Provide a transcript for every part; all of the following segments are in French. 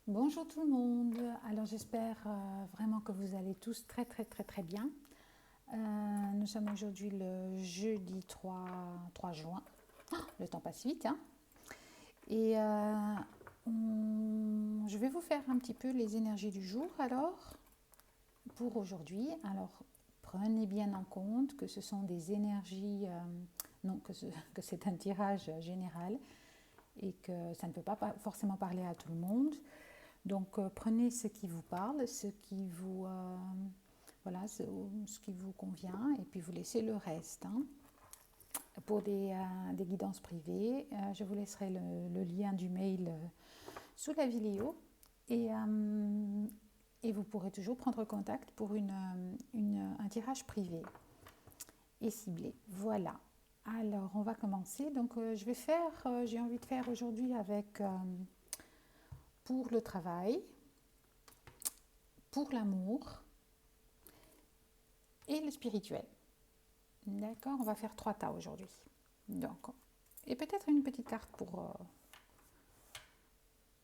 Bonjour tout le monde. Alors j'espère vraiment que vous allez tous très bien. Nous sommes aujourd'hui le jeudi 3 juin. Le temps passe vite, hein. Et je vais vous faire un petit peu les énergies du jour alors pour aujourd'hui. Alors prenez bien en compte que ce sont des énergies, non que c'est un tirage général et que ça ne peut pas forcément parler à tout le monde. Donc prenez ce qui vous parle, ce qui vous, voilà, ce qui vous convient, et puis vous laissez le reste, hein. Pour des guidances privées, je vous laisserai le lien du mail sous la vidéo et vous pourrez toujours prendre contact pour un tirage privé et ciblé. Voilà. Alors on va commencer. Donc j'ai envie de faire aujourd'hui avec pour le travail, pour l'amour et le spirituel. D'accord, on va faire 3 tas aujourd'hui. Donc, et peut-être une petite carte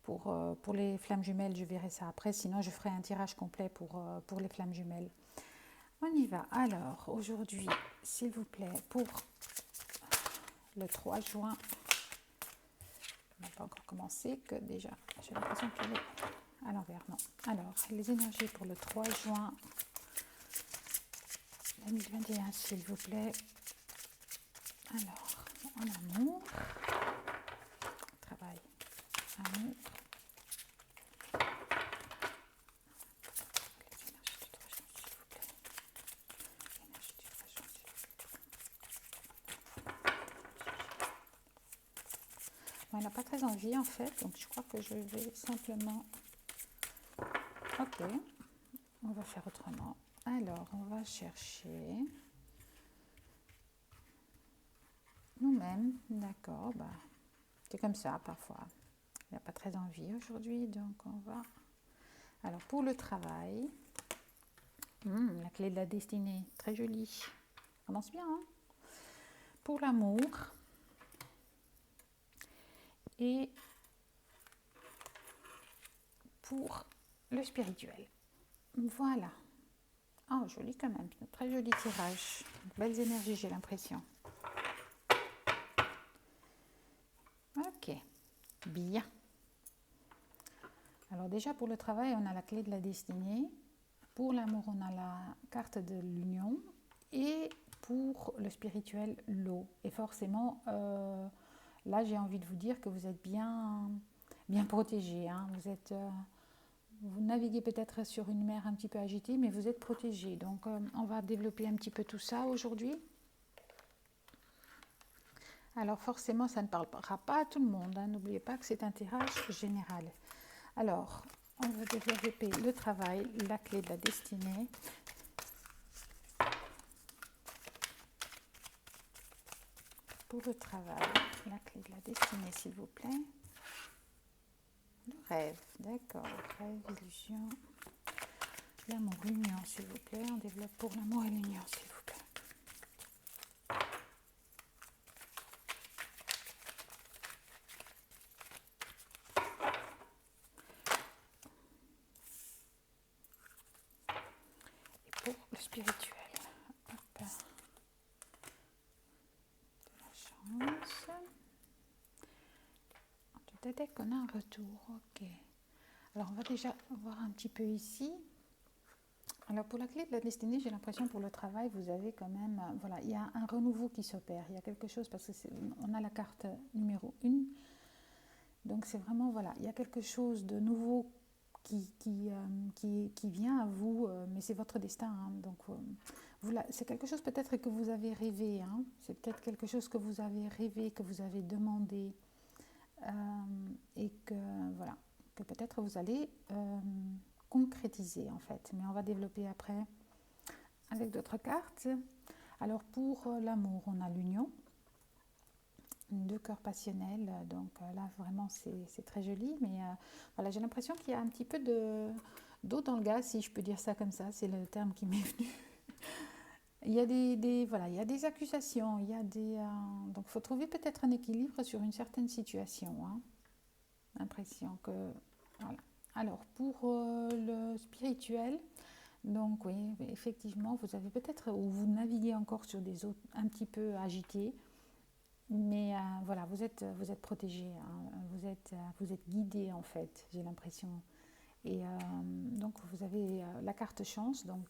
pour les flammes jumelles, je verrai ça après, sinon je ferai un tirage complet pour les flammes jumelles. On y va. Alors, aujourd'hui, s'il vous plaît, pour le 3 juin, on n'a pas encore commencé, que déjà, j'ai l'impression qu'elle est à l'envers, non. Alors, les énergies pour le 3 juin 2021, s'il vous plaît. Alors, en amour, travail, amour. Bon, elle n'a pas très envie en fait, donc je crois que je vais simplement... Ok, on va faire autrement. Alors, on va chercher nous-mêmes, d'accord, bah, c'est comme ça parfois. Il n'a pas très envie aujourd'hui, donc on va... Alors, pour le travail, la clé de la destinée, très jolie. Ça commence bien, hein. Pour l'amour et pour le spirituel. Voilà. Oh, joli quand même, très joli tirage. Belles énergies, j'ai l'impression. Ok, bien. Alors déjà pour le travail, on a la clé de la destinée. Pour l'amour, on a la carte de l'union. Et pour le spirituel, l'eau. Et forcément, là, j'ai envie de vous dire que vous êtes bien protégé, hein. Vous naviguez peut-être sur une mer un petit peu agitée, mais vous êtes protégé. Donc, on va développer un petit peu tout ça aujourd'hui. Alors, forcément, ça ne parlera pas à tout le monde, hein. N'oubliez pas que c'est un tirage général. Alors, on va développer le travail, la clé de la destinée. Pour le travail, la clé de la destinée, s'il vous plaît. Le rêve, d'accord. Rêve, illusion. L'amour, l'union, s'il vous plaît. On développe pour l'amour et l'union, s'il vous plaît. Et pour le spirituel, hop, de la chance. Peut-être qu'on a un retour, ok. Alors on va déjà voir un petit peu ici. Alors pour la clé de la destinée, j'ai l'impression pour le travail, vous avez quand même, voilà, il y a un renouveau qui s'opère. Il y a quelque chose parce que on a la carte numéro 1. Donc c'est vraiment, voilà, il y a quelque chose de nouveau qui vient à vous, mais c'est votre destin, hein. Donc c'est quelque chose peut-être que vous avez rêvé, hein. C'est peut-être quelque chose que vous avez rêvé, que vous avez demandé, et que voilà, que peut-être vous allez concrétiser en fait. Mais on va développer après avec d'autres cartes. Alors pour l'amour, on a l'union, 2 cœurs passionnels, donc là vraiment c'est très joli, mais voilà, j'ai l'impression qu'il y a un petit peu d'eau dans le gaz, si je peux dire ça comme ça, c'est le terme qui m'est venu. Il y a voilà, il y a des accusations, il y a donc il faut trouver peut-être un équilibre sur une certaine situation, hein. L'impression que voilà. pour le spirituel, donc oui, effectivement, vous avez peut-être, ou vous naviguez encore sur des eaux un petit peu agitées, mais voilà, vous êtes protégé, hein, vous êtes guidé en fait, j'ai l'impression. Et donc vous avez la carte chance. Donc,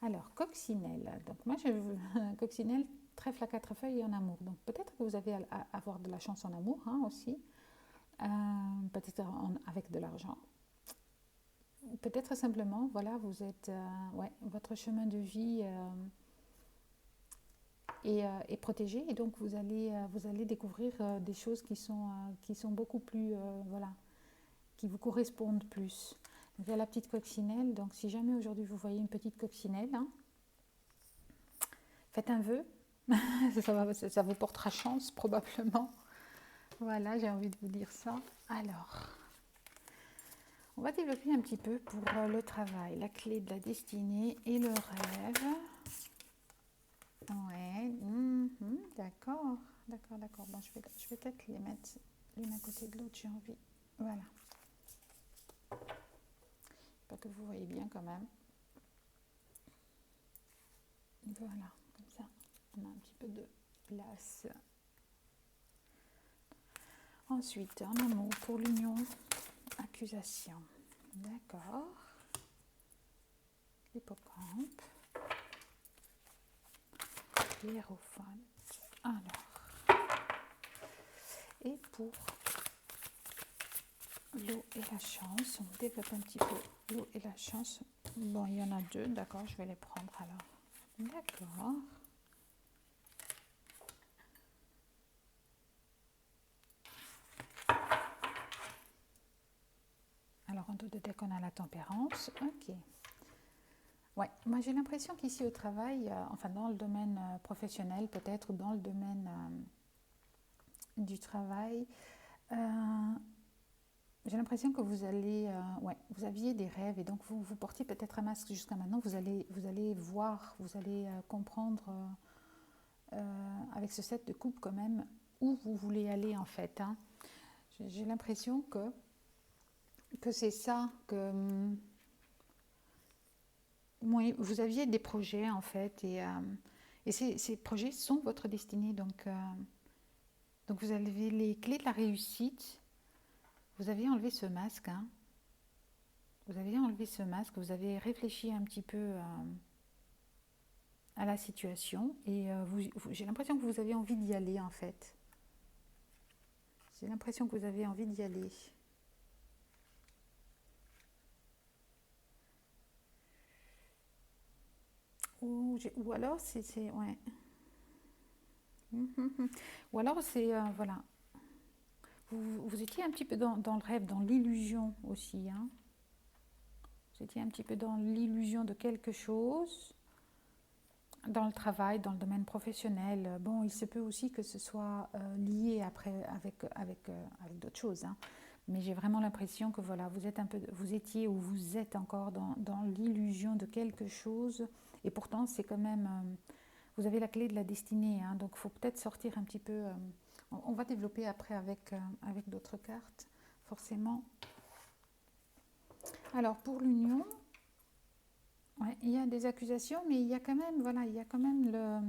alors, coccinelle. Donc moi, je coccinelle, trèfle à quatre feuilles et en amour. Donc peut-être que vous allez avoir de la chance en amour, hein, aussi. Peut-être avec de l'argent. Peut-être simplement, voilà, vous êtes, ouais, votre chemin de vie est protégé et donc vous allez découvrir des choses qui sont beaucoup plus, voilà, qui vous correspondent plus. Donc, il y a la petite coccinelle. Donc si jamais aujourd'hui vous voyez une petite coccinelle, hein, faites un vœu. Ça vous portera chance probablement. Voilà, j'ai envie de vous dire ça. Alors, on va développer un petit peu pour le travail, la clé de la destinée et le rêve. Ouais, d'accord, d'accord. Bon, je vais peut-être les mettre l'une à côté de l'autre, j'ai envie. Voilà. Pas que vous voyez bien quand même. Voilà, comme ça, on a un petit peu de place. Ensuite, en amour pour l'union, accusation. D'accord. L'hippocampe. L'hiérophante. Alors. Et pour l'eau et la chance, on développe un petit peu l'eau et la chance. Bon, il y en a deux, d'accord, je vais les prendre alors. D'accord. Alors, en dos de deck, on a la tempérance. Ok. Ouais, moi j'ai l'impression qu'ici au travail, enfin dans le domaine professionnel, peut-être dans le domaine du travail, euh, j'ai l'impression que vous allez, ouais, vous aviez des rêves et donc vous portiez peut-être un masque jusqu'à maintenant. Vous allez voir, vous allez comprendre avec ce set de coupe quand même où vous voulez aller en fait, hein. J'ai l'impression que c'est ça que oui, vous aviez des projets en fait et ces projets sont votre destinée. Donc vous avez les clés de la réussite. Vous avez enlevé ce masque, hein. Vous avez enlevé ce masque, vous avez réfléchi un petit peu à la situation et j'ai l'impression que vous avez envie d'y aller en fait. J'ai l'impression que vous avez envie d'y aller. Ou alors c'est ouais. Ou alors c'est voilà. Vous étiez un petit peu dans le rêve, dans l'illusion aussi, hein. Vous étiez un petit peu dans l'illusion de quelque chose, dans le travail, dans le domaine professionnel. Bon, il se peut aussi que ce soit lié après avec d'autres choses, hein. Mais j'ai vraiment l'impression que voilà, vous étiez ou vous êtes encore dans l'illusion de quelque chose. Et pourtant, c'est quand même, vous avez la clé de la destinée, hein. Donc il faut peut-être sortir un petit peu. On va développer après avec d'autres cartes, forcément. Alors pour l'union, ouais, il y a des accusations, mais il y a quand même, voilà, il y a quand même le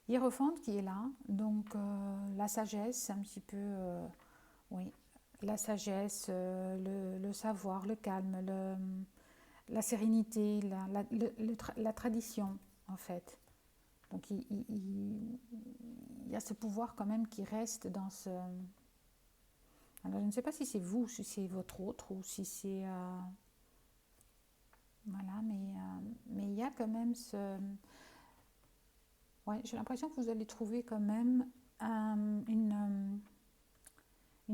hiérophante qui est là. Donc la sagesse, un petit peu, oui, la sagesse, le savoir, le calme, la sérénité, la tradition, en fait. Donc il y a ce pouvoir quand même qui reste dans ce... Alors je ne sais pas si c'est vous, si c'est votre autre, ou si c'est... voilà, mais il y a quand même ce... Ouais, j'ai l'impression que vous allez trouver quand même une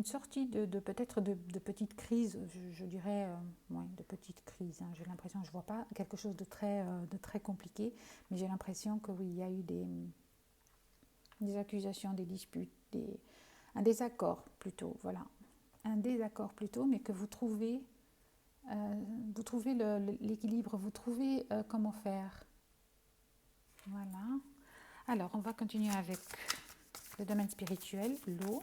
sortie de peut-être de petites crises, je dirais, ouais, de petites crises, hein. J'ai l'impression, je ne vois pas quelque chose de très compliqué, mais j'ai l'impression que oui, il y a eu des accusations, des disputes, un désaccord plutôt, voilà. Un désaccord plutôt, mais que vous trouvez l'équilibre, vous trouvez comment faire. Voilà. Alors, on va continuer avec le domaine spirituel, l'eau.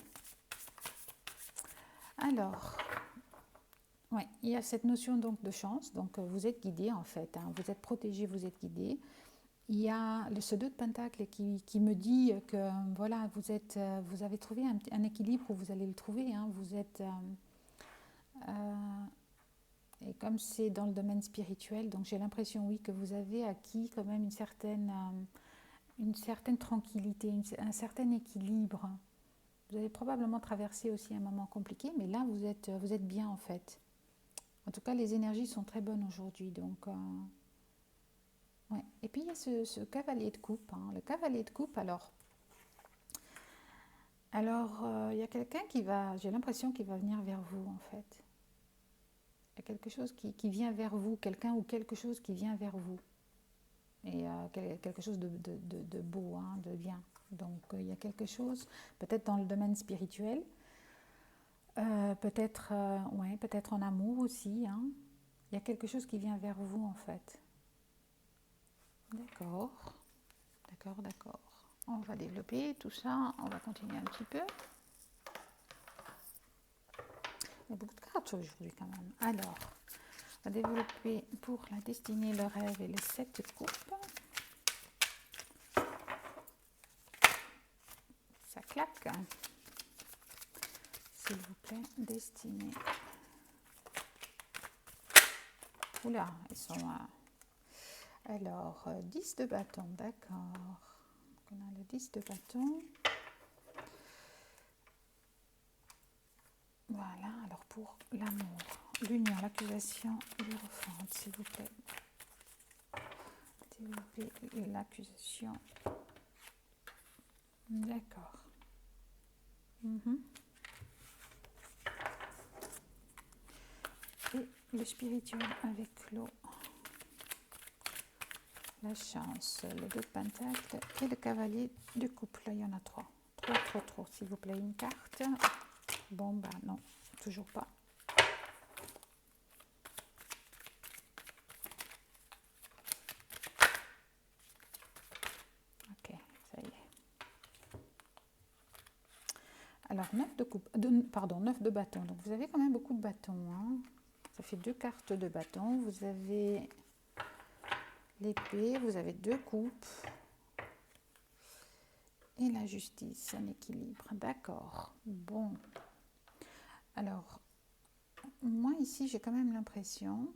Alors, Ouais, il y a cette notion donc de chance, donc vous êtes guidé en fait, hein, vous êtes protégé, vous êtes guidé. Il y a ce 2 de Pentacle qui me dit que voilà, vous avez trouvé un équilibre où vous allez le trouver, hein, vous êtes, euh, et comme c'est dans le domaine spirituel, donc j'ai l'impression, oui, que vous avez acquis quand même une certaine tranquillité, un certain équilibre. Vous avez probablement traversé aussi un moment compliqué, mais là, vous êtes bien en fait. En tout cas, les énergies sont très bonnes aujourd'hui. Donc, ouais. Et puis, il y a ce cavalier de coupe, hein. Le cavalier de coupe, il y a quelqu'un j'ai l'impression qu'il va venir vers vous en fait. Il y a quelque chose qui vient vers vous, quelqu'un ou quelque chose qui vient vers vous. Et quelque chose de beau, hein, de bien. Donc, il y a quelque chose, peut-être dans le domaine spirituel, ouais, peut-être en amour aussi, hein. Il y a quelque chose qui vient vers vous en fait. D'accord, d'accord, d'accord. On va développer tout ça, on va continuer un petit peu. Il y a beaucoup de cartes aujourd'hui quand même. Alors, on va développer pour la destinée, le rêve et les 7 coupes. Ça claque. S'il vous plaît, destinée. Oula, ils sont... alors, 10 de bâton, d'accord. On a le 10 de bâton. Voilà, alors pour l'amour, l'union, l'accusation, l'hierophante, s'il vous plaît. Développer l'accusation. D'accord. Et le spirituel avec l'eau. La chance, le 2 de pentacle et le cavalier de coupe. Là, il y en a 3. Trop, s'il vous plaît, une carte. Bon, bah non, toujours pas. Ok, ça y est. Alors, 9 de coupe, pardon, 9 de bâton. Donc, vous avez quand même beaucoup de bâtons, hein. Ça fait 2 cartes de bâton. Vous avez l'épée, vous avez 2 coupes. Et la justice, un équilibre. D'accord. Bon. Alors, moi ici, j'ai quand même l'impression,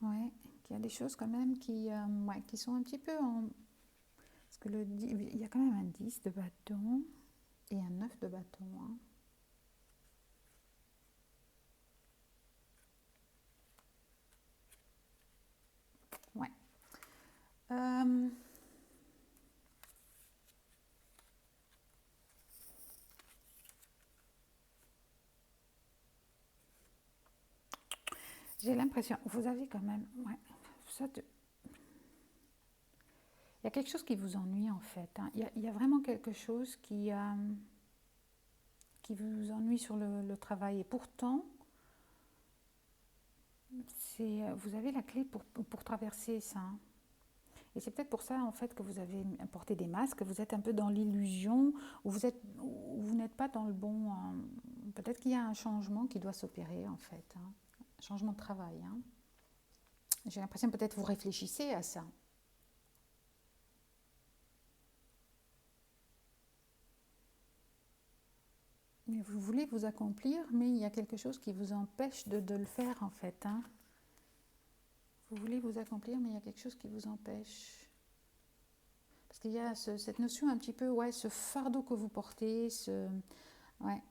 ouais, qu'il y a des choses quand même qui sont un petit peu en... Parce que il y a quand même un 10 de bâton et un 9 de bâton, hein. Ouais. J'ai l'impression, vous avez quand même, ouais, il y a quelque chose qui vous ennuie en fait, hein. Il y a vraiment quelque chose qui vous ennuie sur le travail. Et pourtant, vous avez la clé pour traverser ça, hein. Et c'est peut-être pour ça en fait que vous avez porté des masques, vous êtes un peu dans l'illusion, ou vous n'êtes pas dans le bon... peut-être qu'il y a un changement qui doit s'opérer en fait, hein. Un changement de travail, hein. J'ai l'impression peut-être vous réfléchissez à ça. Mais vous voulez vous accomplir, mais il y a quelque chose qui vous empêche de le faire en fait, hein. Vous voulez vous accomplir, mais il y a quelque chose qui vous empêche. Parce qu'il y a cette notion un petit peu, ouais, ce fardeau que vous portez, ouais.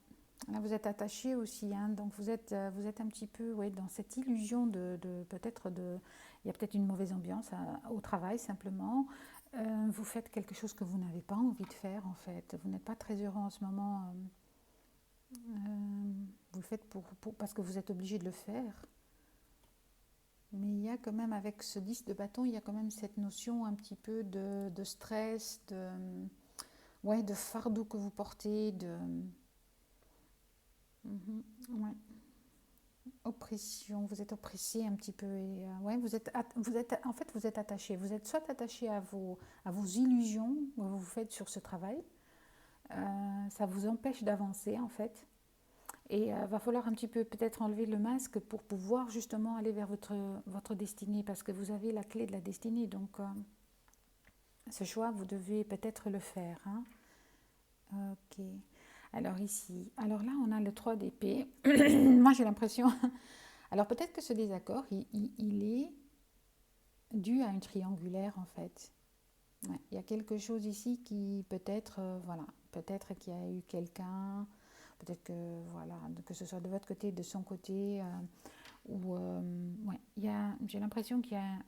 Là, vous êtes attaché aussi, hein, donc vous êtes un petit peu, ouais, dans cette illusion peut-être il y a peut-être une mauvaise ambiance au travail simplement. Vous faites quelque chose que vous n'avez pas envie de faire en fait. Vous n'êtes pas très heureux en ce moment. Vous le faites parce que vous êtes obligé de le faire. Mais il y a quand même, avec ce 10 de bâton, il y a quand même cette notion un petit peu de stress, ouais, de fardeau que vous portez, ouais, oppression. Vous êtes oppressé un petit peu. Et, ouais, en fait, vous êtes attaché. Vous êtes soit attaché à vos illusions que vous faites sur ce travail. Ça vous empêche d'avancer, en fait. Et va falloir un petit peu peut-être enlever le masque pour pouvoir justement aller vers votre destinée, parce que vous avez la clé de la destinée. Donc, ce choix, vous devez peut-être le faire. Hein. Ok. Alors ici, alors là, on a le 3 d'épée. Moi, j'ai l'impression... Alors peut-être que ce désaccord, il est dû à une triangulaire, en fait. Ouais, il y a quelque chose ici qui peut-être, voilà, peut-être qu'il y a eu quelqu'un, peut-être que, voilà, que ce soit de votre côté, de son côté, ou, ouais, j'ai l'impression qu'il y a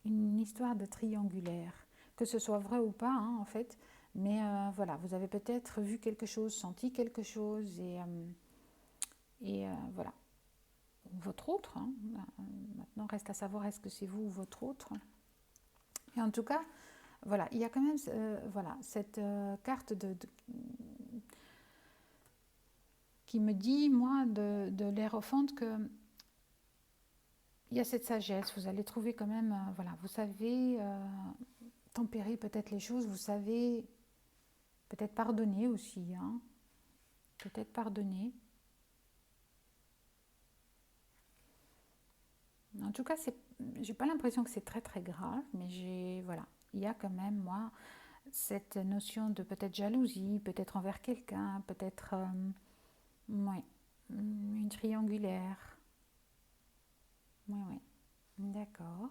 une histoire de triangulaire, que ce soit vrai ou pas, hein, en fait, mais voilà, vous avez peut-être vu quelque chose, senti quelque chose, et voilà. Votre autre, hein, maintenant reste à savoir est-ce que c'est vous ou votre autre. Et en tout cas, voilà, il y a quand même voilà, cette carte qui me dit, moi, de l'Hiérophante, que il y a cette sagesse. Vous allez trouver quand même, voilà, vous savez tempérer peut-être les choses, vous savez peut-être pardonner aussi, hein, peut-être pardonner. En tout cas, j'ai pas l'impression que c'est très très grave, mais voilà, il y a quand même, moi, cette notion de peut-être jalousie, peut-être envers quelqu'un, peut-être, ouais, une triangulaire. Oui, oui, d'accord.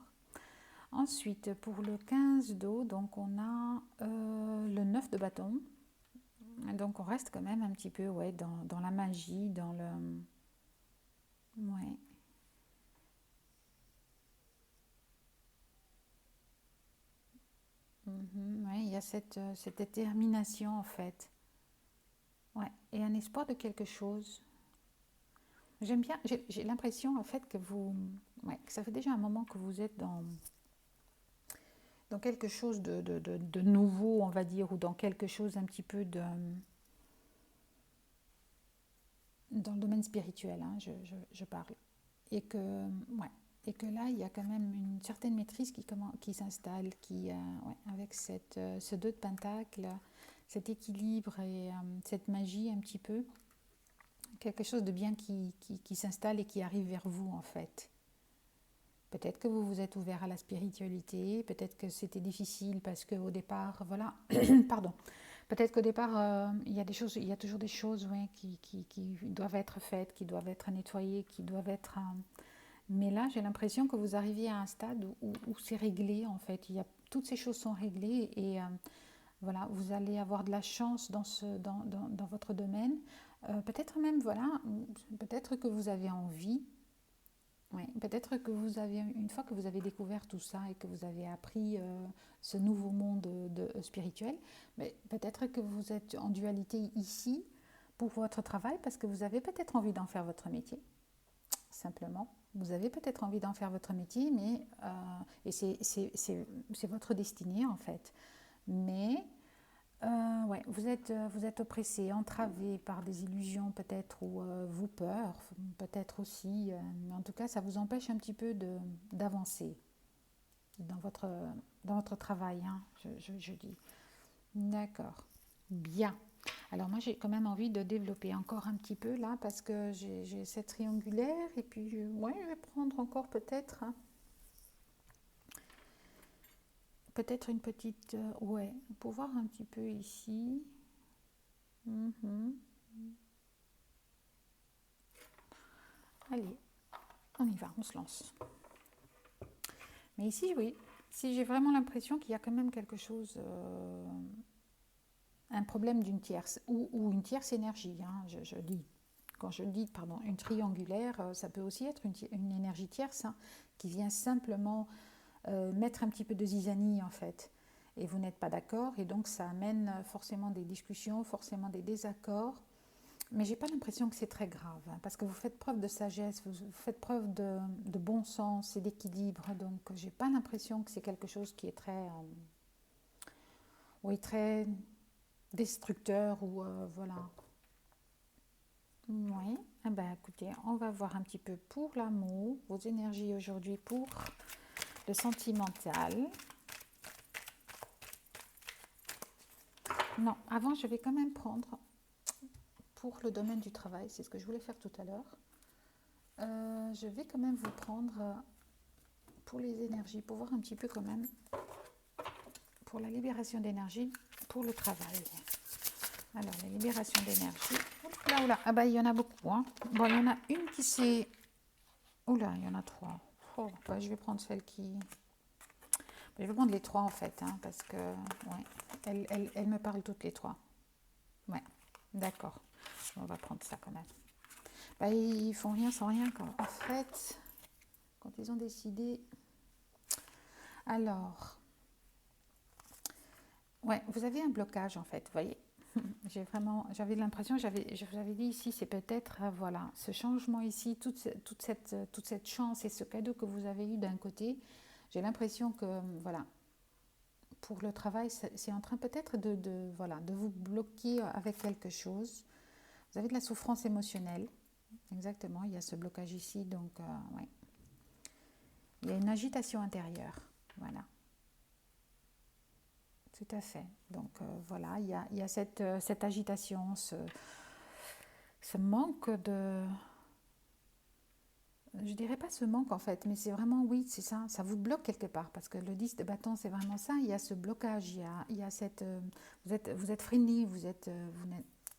Ensuite, pour le 15 d'eau, donc on a le 9 de bâton. Donc on reste quand même un petit peu, ouais, dans la magie, dans le... Ouais. Ouais, il y a cette détermination en fait. Ouais, et un espoir de quelque chose. J'aime bien, j'ai l'impression en fait que ouais, que ça fait déjà un moment que vous êtes dans quelque chose de nouveau, on va dire, ou dans quelque chose un petit peu dans le domaine spirituel, hein, je parle. Et que, ouais, et que là, il y a quand même une certaine maîtrise qui s'installe, ouais, avec ce 2 de pentacle, cet équilibre et cette magie un petit peu, quelque chose de bien qui s'installe et qui arrive vers vous en fait. Peut-être que vous vous êtes ouvert à la spiritualité, peut-être que c'était difficile parce qu'au départ, voilà, pardon, peut-être qu'au départ, il y a toujours des choses, ouais, qui doivent être faites, qui doivent être nettoyées, qui doivent être... mais là, j'ai l'impression que vous arrivez à un stade où c'est réglé, en fait. Toutes ces choses sont réglées et voilà, vous allez avoir de la chance dans votre domaine. Peut-être même, voilà, peut-être que vous avez envie. Ouais, peut-être que une fois que vous avez découvert tout ça et que vous avez appris ce nouveau monde spirituel, mais peut-être que vous êtes en dualité ici pour votre travail parce que vous avez peut-être envie d'en faire votre métier, simplement. Vous avez peut-être envie d'en faire votre métier, mais et c'est votre destinée en fait. Mais ouais, vous êtes oppressé, entravé par des illusions peut-être ou vos peurs, peut-être aussi. Mais en tout cas, ça vous empêche un petit peu d'avancer dans dans votre travail, hein, je dis. D'accord. Bien. Alors moi, j'ai quand même envie de développer encore un petit peu là parce que j'ai cette triangulaire et puis ouais, je vais prendre encore peut-être, hein, peut-être une petite... ouais, pour voir un petit peu ici. Mhm. Allez, on y va, on se lance. Mais ici, oui, si j'ai vraiment l'impression qu'il y a quand même quelque chose, un problème d'une tierce, ou une tierce énergie, hein, je dis. Quand je dis, pardon, une triangulaire, ça peut aussi être une énergie tierce, hein, qui vient simplement mettre un petit peu de zizanie, en fait. Et vous n'êtes pas d'accord, et donc ça amène forcément des discussions, forcément des désaccords. Mais j'ai pas l'impression que c'est très grave, hein, parce que vous faites preuve de sagesse, vous faites preuve de bon sens et d'équilibre. Donc j'ai pas l'impression que c'est quelque chose qui est très, oui, très destructeur ou voilà. Oui. Eh ben, écoutez, on va voir un petit peu pour l'amour, vos énergies aujourd'hui pour le sentimental. Non, avant je vais quand même prendre pour le domaine du travail, c'est ce que je voulais faire tout à l'heure. Je vais quand même vous prendre pour les énergies, pour voir un petit peu quand même, pour la libération d'énergie, pour le travail. Alors, la libération d'énergie. Oula, oula, ah bah il y en a beaucoup. Hein. Bon, il y en a une qui s'est... Oula, il y en a trois. Oh, bah, je vais prendre celle qui... Je vais prendre les trois en fait, hein, parce que ouais, elles me parlent toutes les trois. Ouais, d'accord. On va prendre ça quand même. Bah, ils font rien sans rien quand, en fait, quand ils ont décidé. Alors, ouais, vous avez un blocage en fait, vous voyez. J'avais l'impression, je vous avais dit ici, c'est peut-être, voilà, ce changement ici, toute cette chance et ce cadeau que vous avez eu d'un côté, j'ai l'impression que, voilà, pour le travail, c'est en train peut-être voilà, de vous bloquer avec quelque chose. Vous avez de la souffrance émotionnelle, exactement, il y a ce blocage ici, donc, ouais. Il y a une agitation intérieure, voilà. Tout à fait. Donc voilà, il y a cette agitation, ce manque de... Je dirais pas ce manque en fait, mais c'est vraiment, oui, c'est ça vous bloque quelque part, parce que le 10 de bâton, c'est vraiment ça, il y a ce blocage, il y a cette... vous êtes freiné, vous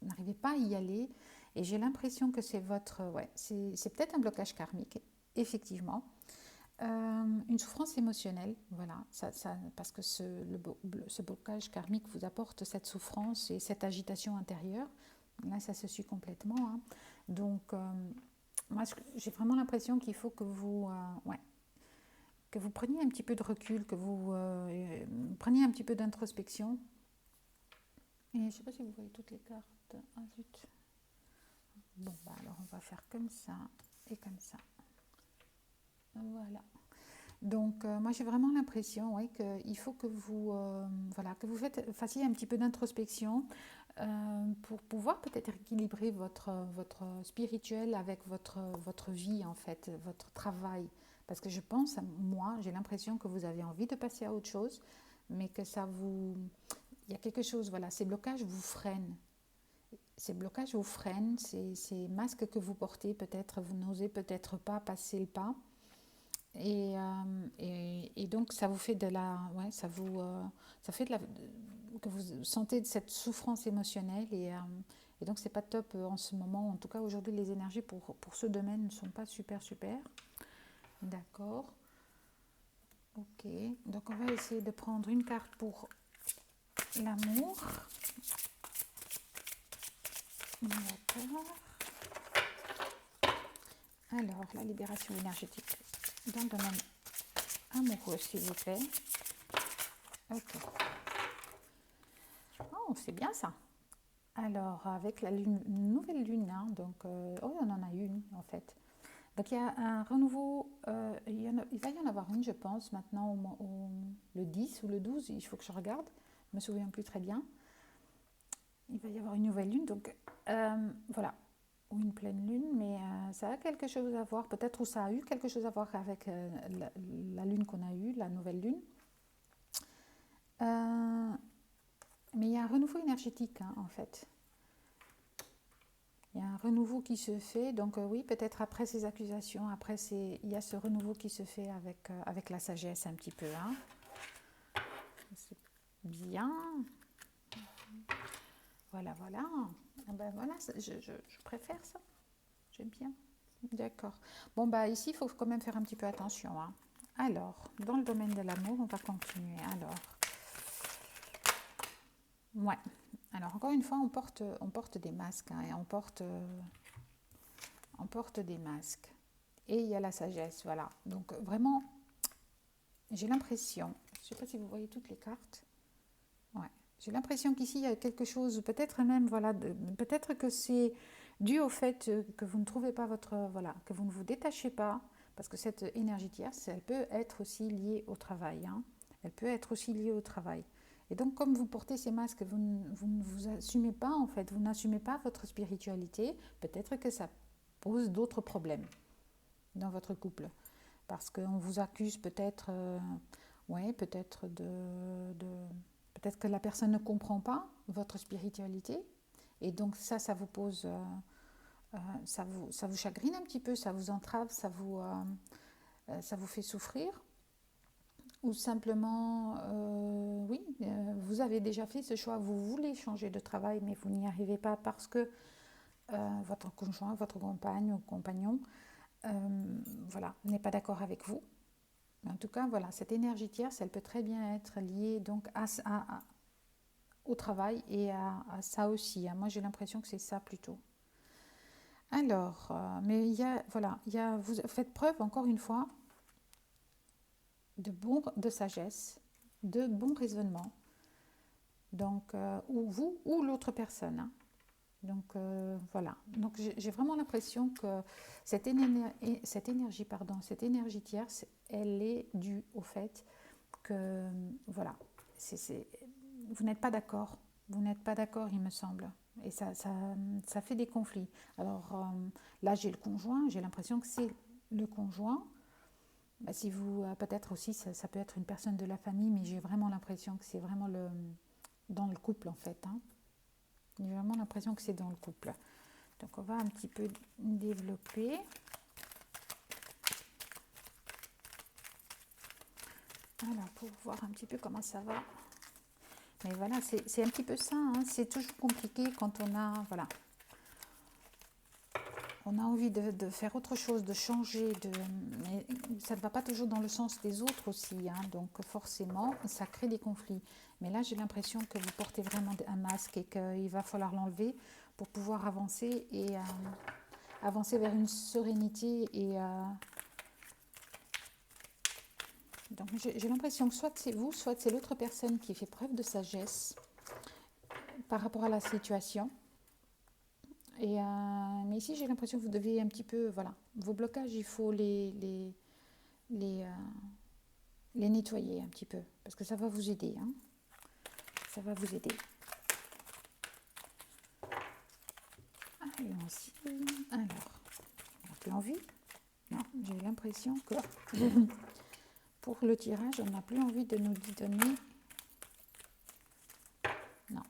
n'arrivez pas à y aller, et j'ai l'impression que c'est votre... Ouais, c'est peut-être un blocage karmique, effectivement. Une souffrance émotionnelle, voilà, parce que ce blocage karmique vous apporte cette souffrance et cette agitation intérieure. Là, ça se suit complètement. Hein. Donc, moi, j'ai vraiment l'impression qu'il faut que vous preniez un petit peu de recul, que vous preniez un petit peu d'introspection. Et je ne sais pas si vous voyez toutes les cartes. Ah zut. Bon, bah alors on va faire comme ça et comme ça. Voilà. Donc, moi, j'ai vraiment l'impression qu'il faut que vous, voilà, que vous fassiez un petit peu d'introspection pour pouvoir peut-être équilibrer votre spirituel avec votre vie, en fait, votre travail. Parce que je pense, moi, j'ai l'impression que vous avez envie de passer à autre chose, mais que ça vous... Il y a quelque chose, voilà, ces blocages vous freinent. Ces blocages vous freinent, ces masques que vous portez, peut-être, vous n'osez peut-être pas passer le pas. Et donc ça vous fait de la, ouais, ça fait de la, que vous sentez de cette souffrance émotionnelle et donc c'est pas top en ce moment. En tout cas aujourd'hui les énergies pour ce domaine ne sont pas super. D'accord. Ok. Donc on va essayer de prendre une carte pour l'amour. D'accord. Alors la libération énergétique dans le domaine amoureux s'il vous plaît. Ok. Oh, c'est bien ça. Alors, avec la lune, nouvelle lune, hein, donc, oh, on en a une en fait. Donc, il y a un renouveau, il va y en avoir une, je pense, maintenant, le 10 ou le 12, il faut que je regarde, je ne me souviens plus très bien. Il va y avoir une nouvelle lune, donc voilà, ou une pleine lune, mais ça a quelque chose à voir, peut-être, ou ça a eu quelque chose à voir avec la lune qu'on a eue, la nouvelle lune. Mais il y a un renouveau énergétique, hein, en fait. Il y a un renouveau qui se fait, donc oui, peut-être après ces accusations, il y a ce renouveau qui se fait avec la sagesse un petit peu. Hein. C'est bien. Voilà. Ben voilà, je préfère ça. J'aime bien. D'accord. Bon, bah ici, il faut quand même faire un petit peu attention. Hein. Alors, dans le domaine de l'amour, on va continuer. Alors, ouais. Alors, encore une fois, on porte des masques hein, et on porte des masques. Et il y a la sagesse, voilà. Donc, vraiment, j'ai l'impression, je ne sais pas si vous voyez toutes les cartes, ouais. J'ai l'impression qu'ici, il y a quelque chose, peut-être même, voilà, peut-être que c'est dû au fait que vous ne trouvez pas voilà, que vous ne vous détachez pas, parce que cette énergie tierce, elle peut être aussi liée au travail. Hein. Elle peut être aussi liée au travail. Et donc, comme vous portez ces masques, vous ne vous assumez pas, en fait, vous n'assumez pas votre spiritualité, peut-être que ça pose d'autres problèmes dans votre couple. Parce qu'on vous accuse peut-être, peut-être peut-être que la personne ne comprend pas votre spiritualité Et donc ça vous pose, ça vous chagrine un petit peu, ça vous entrave, ça vous fait souffrir. Ou simplement, oui, vous avez déjà fait ce choix, vous voulez changer de travail, mais vous n'y arrivez pas parce que votre conjoint, votre compagne ou compagnon, voilà, n'est pas d'accord avec vous. En tout cas, voilà, cette énergie tierce, elle peut très bien être liée donc au travail et à ça aussi, hein. Moi, j'ai l'impression que c'est ça plutôt. Alors, mais il y a, voilà, vous faites preuve encore une fois de sagesse, de bon raisonnement, donc ou vous ou l'autre personne, hein. Donc voilà. Donc j'ai vraiment l'impression que cette énergie, pardon, cette énergie tierce, elle est due au fait que voilà, vous n'êtes pas d'accord. Vous n'êtes pas d'accord, il me semble. Et ça fait des conflits. Alors là, j'ai le conjoint, j'ai l'impression que c'est le conjoint. Bah, si vous, peut-être aussi, ça peut être une personne de la famille, mais j'ai vraiment l'impression que c'est vraiment dans le couple en fait, hein. J'ai vraiment l'impression que c'est dans le couple. Donc on va un petit peu développer. Alors pour voir un petit peu comment ça va. Mais voilà, c'est un petit peu ça, hein. C'est toujours compliqué quand voilà, on a envie de faire autre chose, de changer, mais ça ne va pas toujours dans le sens des autres aussi, hein. Donc forcément, ça crée des conflits. Mais là, j'ai l'impression que vous portez vraiment un masque et qu'il va falloir l'enlever pour pouvoir avancer et avancer vers une sérénité. Donc j'ai l'impression que soit c'est vous, soit c'est l'autre personne qui fait preuve de sagesse par rapport à la situation. Mais ici, j'ai l'impression que vous devez un petit peu, voilà, vos blocages, il faut les, euh, les nettoyer un petit peu, parce que ça va vous aider, hein. Ça va vous aider. Allons-y. Alors, on n'a plus envie. Non, j'ai l'impression que pour le tirage, on n'a plus envie de nous donner. Non.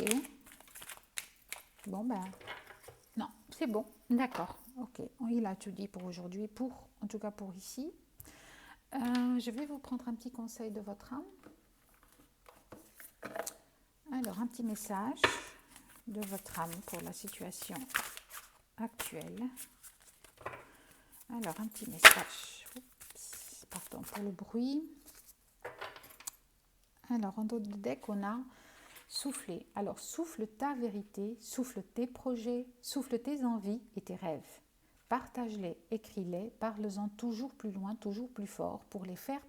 Ok. Bon, ben, non, c'est bon. D'accord. Ok. Il a tout dit pour aujourd'hui, en tout cas pour ici. Je vais vous prendre un petit conseil de votre âme. Alors, un petit message de votre âme pour la situation actuelle. Alors, un petit message. Oups, pardon pour le bruit. Alors, en dos de deck, on a souffler. Alors, souffle ta vérité, souffle tes projets, souffle tes envies et tes rêves. Partage-les, écris-les, parle-en toujours plus loin, toujours plus fort pour les faire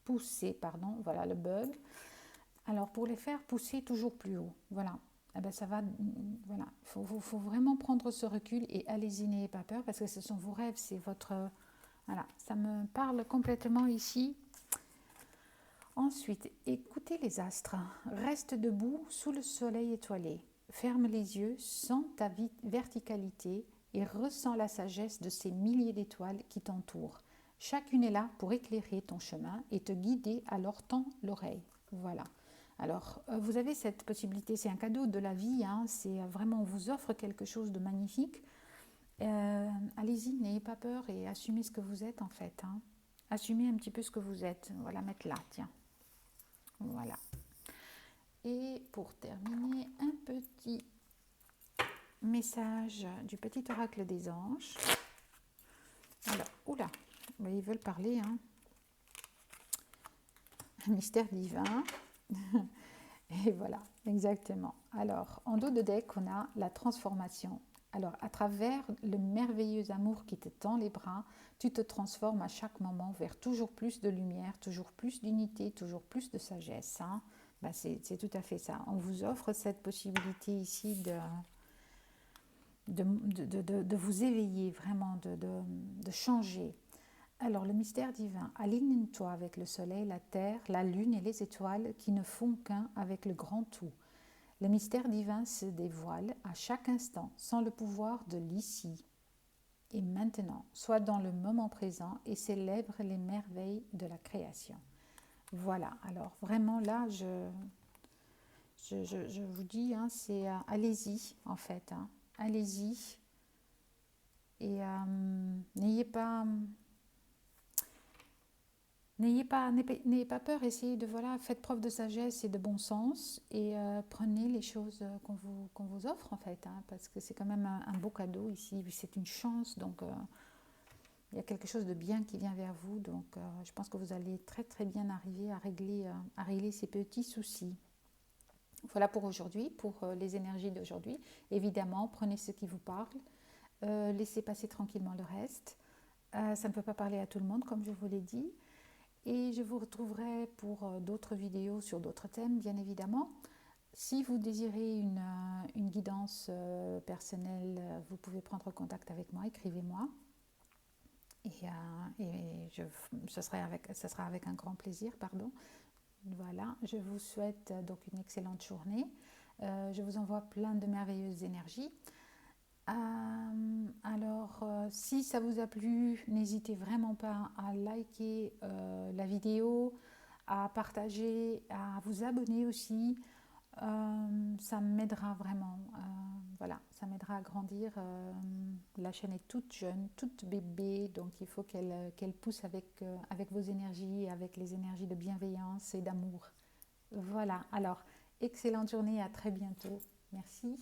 pousser, voilà le bug. Alors, pour les faire pousser toujours plus haut, voilà. Eh ben, ça va, voilà. Faut vraiment prendre ce recul et allez-y, n'ayez pas peur parce que ce sont vos rêves, c'est votre, voilà. Ça me parle complètement ici. Ensuite, écoutez les astres. Reste debout sous le soleil étoilé. Ferme les yeux, sens ta verticalité et ressens la sagesse de ces milliers d'étoiles qui t'entourent. Chacune est là pour éclairer ton chemin et te guider, alors tends l'oreille. Voilà. Alors, vous avez cette possibilité, c'est un cadeau de la vie, hein. C'est vraiment, on vous offre quelque chose de magnifique. Allez-y, n'ayez pas peur et assumez ce que vous êtes en fait, hein. Assumez un petit peu ce que vous êtes. Voilà, mettre là, tiens. Voilà. Et pour terminer, un petit message du petit oracle des anges. Alors, oula, ils veulent parler, hein. Un mystère divin. Et voilà, exactement. Alors, en dos de deck, on a la transformation. Alors, à travers le merveilleux amour qui te tend les bras, tu te transformes à chaque moment vers toujours plus de lumière, toujours plus d'unité, toujours plus de sagesse, hein. Ben, c'est tout à fait ça. On vous offre cette possibilité ici de vous éveiller, vraiment, de changer. Alors, le mystère divin, aligne-toi avec le soleil, la terre, la lune et les étoiles qui ne font qu'un avec le grand tout. Le mystère divin se dévoile à chaque instant sans le pouvoir de l'ici et maintenant. Sois dans le moment présent et célèbre les merveilles de la création. Voilà, alors vraiment là, je vous dis, hein, c'est allez-y en fait, hein. Allez-y et n'ayez pas, n'ayez pas peur, essayez de, voilà, faites preuve de sagesse et de bon sens et prenez les choses qu'on vous offre en fait, hein, parce que c'est quand même un beau cadeau ici, c'est une chance, donc il y a quelque chose de bien qui vient vers vous, donc je pense que vous allez très très bien arriver à régler ces petits soucis. Voilà pour aujourd'hui, pour les énergies d'aujourd'hui. Évidemment, prenez ce qui vous parle, laissez passer tranquillement le reste. Ça ne peut pas parler à tout le monde, comme je vous l'ai dit. Et je vous retrouverai pour d'autres vidéos sur d'autres thèmes, bien évidemment. Si vous désirez une guidance personnelle, vous pouvez prendre contact avec moi, écrivez-moi. Ce sera avec un grand plaisir, pardon. Voilà, je vous souhaite donc une excellente journée. Je vous envoie plein de merveilleuses énergies. Si ça vous a plu, n'hésitez vraiment pas à liker la vidéo, à partager, à vous abonner aussi. Ça m'aidera vraiment. Voilà, ça m'aidera à grandir. La chaîne est toute jeune, toute bébé, donc il faut qu'elle pousse avec vos énergies, avec les énergies de bienveillance et d'amour. Voilà, alors, excellente journée, à très bientôt. Merci.